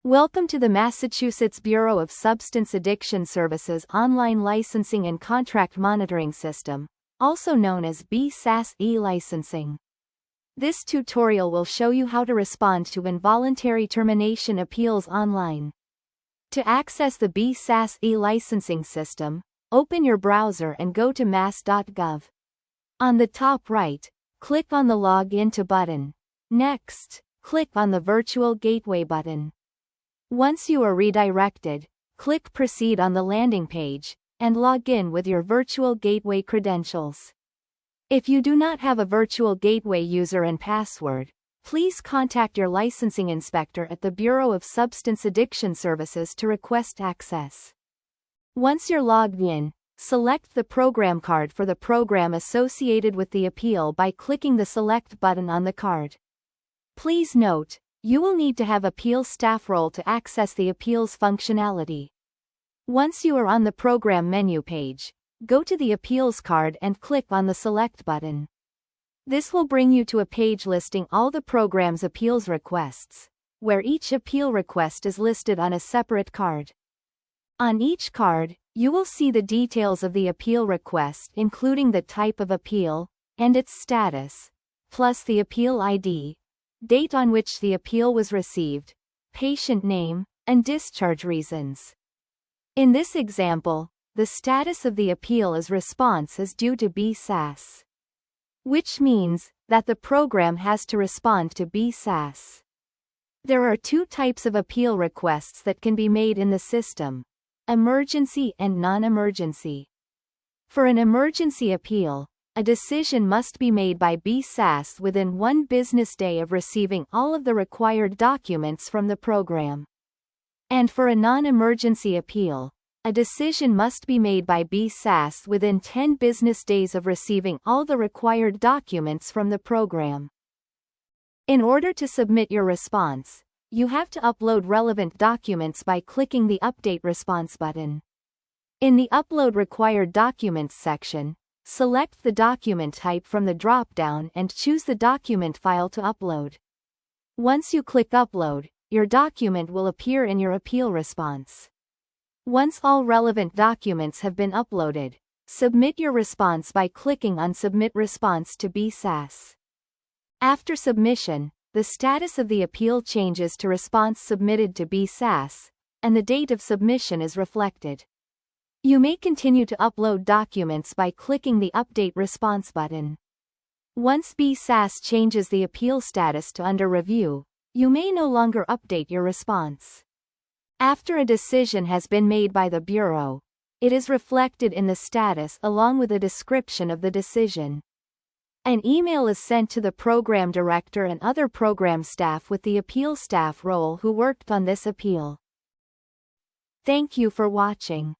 Welcome to the Massachusetts Bureau of Substance Addiction Services Online Licensing and Contract Monitoring System, also known as BSAS e-licensing. This tutorial will show you how to respond to involuntary termination appeals online. To access the BSAS e-licensing system, open your browser and go to mass.gov. On the top right, click on the Log Into button. Next, click on the Virtual Gateway button. Once you are redirected, click Proceed on the landing page, and log in with your Virtual Gateway credentials. If you do not have a Virtual Gateway user and password, please contact your licensing inspector at the Bureau of Substance Addiction Services to request access. Once you're logged in, select the program card for the program associated with the appeal by clicking the Select button on the card. Please note, you will need to have appeal staff role to access the appeals functionality. Once you are on the program menu page, go to the appeals card and click on the Select button. This will bring you to a page listing all the program's appeals requests, where each appeal request is listed on a separate card. On each card, you will see the details of the appeal request, including the type of appeal and its status, plus the appeal ID, date on which the appeal was received, patient name, and discharge reasons. In this example, the status of the appeal is response is due to BSAS, which means that the program has to respond to BSAS. There are two types of appeal requests that can be made in the system: emergency and non-emergency. For an emergency appeal, a decision must be made by BSAS within 1 business day of receiving all of the required documents from the program. And for a non-emergency appeal, a decision must be made by BSAS within 10 business days of receiving all the required documents from the program. In order to submit your response, you have to upload relevant documents by clicking the Update Response button. In the Upload Required Documents section, select the document type from the drop-down and choose the document file to upload. Once you click Upload, your document will appear in your appeal response. Once all relevant documents have been uploaded, submit your response by clicking on Submit Response to BSAS. After submission, the status of the appeal changes to Response Submitted to BSAS, and the date of submission is reflected. You may continue to upload documents by clicking the Update Response button. Once BSAS changes the appeal status to Under Review, you may no longer update your response. After a decision has been made by the Bureau, it is reflected in the status along with a description of the decision. An email is sent to the program director and other program staff with the appeal staff role who worked on this appeal. Thank you for watching.